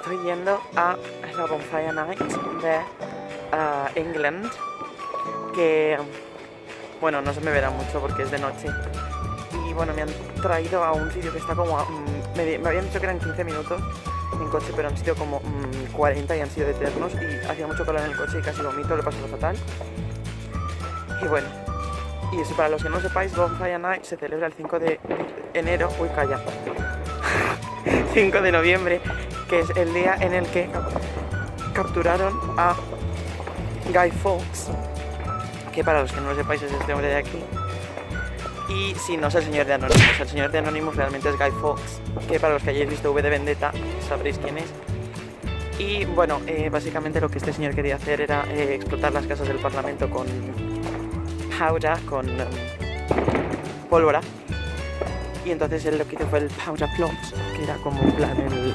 estoy yendo a la Bonfire Night de England, que bueno, no se me verá mucho porque es de noche. Y bueno, me han traído a un sitio que está como me habían dicho que eran 15 minutos en coche, pero han sido como 40 y han sido eternos, y hacía mucho calor en el coche y casi vomito, lo paso fatal. Y bueno, y eso, para los que no sepáis, Bonfire Night se celebra el 5 de enero, 5 de noviembre, que es el día en el que capturaron a Guy Fawkes, que para los que no lo sepáis es este hombre de aquí. Y si no es el señor de Anonymous, el señor de Anonymous realmente es Guy Fawkes, que para los que hayáis visto V de Vendetta sabréis quién es. Y bueno, básicamente lo que este señor quería hacer era explotar las casas del Parlamento con powder, con pólvora. Y entonces él lo que hizo fue el powder plot, que era como en plan el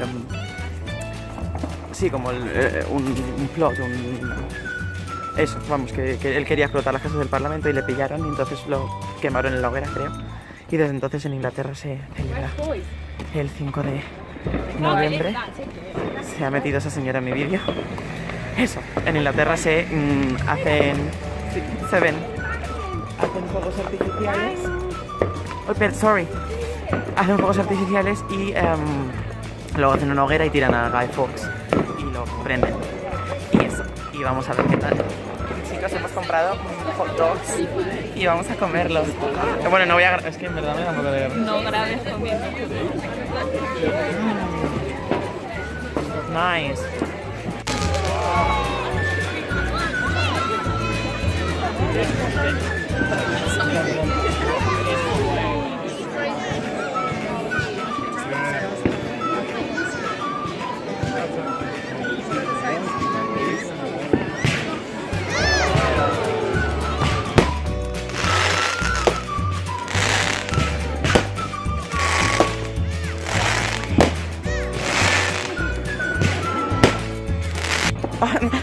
sí, como un plot, eso, vamos, que él quería explotar las casas del Parlamento y le pillaron, y entonces lo quemaron en la hoguera, creo. Y desde entonces en Inglaterra se celebra el 5 de noviembre. Se ha metido esa señora en mi vídeo. Eso, en Inglaterra se hacen fuegos artificiales. Hacen fuegos artificiales y luego hacen una hoguera y tiran a Guy Fawkes y lo prenden. Y eso, y vamos a ver qué tal. Chicos, hemos comprado hot dogs y vamos a comerlos. Bueno, no voy a... Es que en verdad me da un poco de... No grabes comiendo. Nice.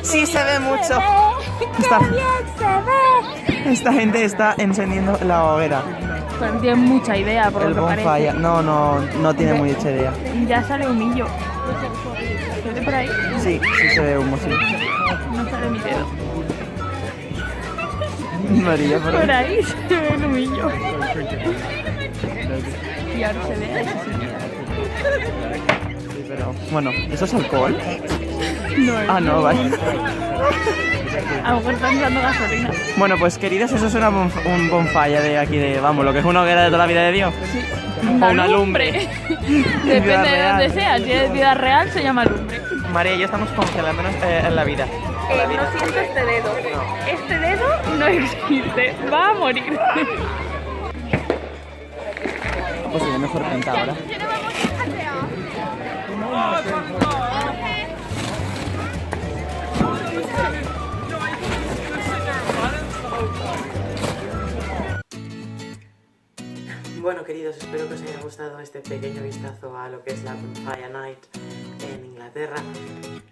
Sí, se ve mucho. Esta gente está encendiendo la hoguera. Pero no tiene mucha idea, por El lo que bonfire. parece. No tiene mucha idea. Ya sale humillo. ¿Se ve por ahí? Sí, se ve humo, sí. No sale mi dedo. María, Por ahí se ve el humillo. Y ahora se ve a esa señora. Sí, pero... Bueno, ¿eso es alcohol? No, No, vale. a lo mejor están dando gasolina. Bueno, pues queridos, eso es un bonfire de aquí, de, vamos, lo que es una hoguera de toda la vida de Dios. O una lumbre. Depende de dónde sea. Si es vida real, se llama lumbre. María y yo estamos congelándonos en la vida. No siento este dedo. Este dedo no existe. Va a morir. Pues sería mejor pintar ahora. Bueno, queridos, espero que os haya gustado este pequeño vistazo a lo que es la Bonfire Night en Inglaterra.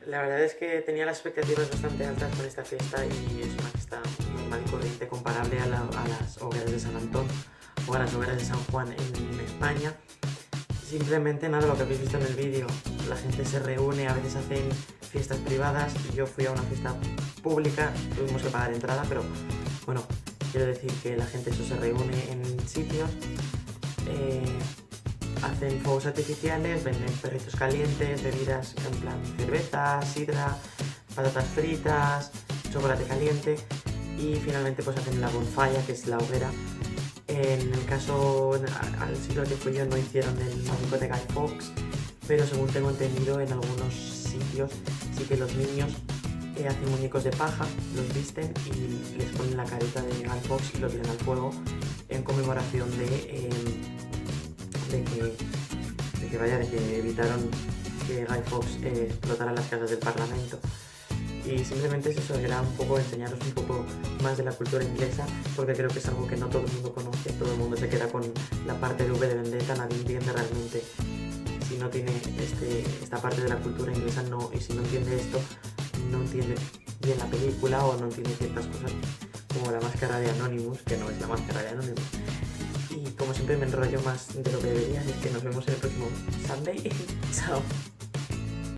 La verdad es que tenía las expectativas bastante altas con esta fiesta, y es una fiesta normal y corriente, comparable a las hogueras de San Antón o a las hogueras de San Juan en España. Simplemente nada, lo que habéis visto en el vídeo, la gente se reúne, a veces hacen fiestas privadas. Yo fui a una fiesta pública, tuvimos que pagar entrada, pero bueno, quiero decir que la gente eso se reúne en sitios, hacen fuegos artificiales, venden perritos calientes, bebidas en plan cerveza, sidra, patatas fritas, chocolate caliente, y finalmente pues hacen la bonfire, que es la hoguera. En el caso, al sitio al que fui yo, no hicieron el mágico de Guy Fawkes, pero según tengo entendido, en algunos sitios sí que los niños hacen muñecos de paja, los visten y les ponen la careta de Guy Fawkes y lo tiran al fuego en conmemoración de que evitaron que Guy Fawkes explotara las casas del Parlamento. Y simplemente es eso, era un poco enseñaros un poco más de la cultura inglesa, porque creo que es algo que no todo el mundo conoce. Todo el mundo se queda con la parte de V de Vendetta, nadie entiende realmente. Si no tiene esta parte de la cultura inglesa, no, y si no entiende esto, no entiende bien la película, o no entiende ciertas cosas como la máscara de Anonymous, que no es la máscara de Anonymous. Y como siempre me enrollo más de lo que debería, así que nos vemos en el próximo Sunday. Chao.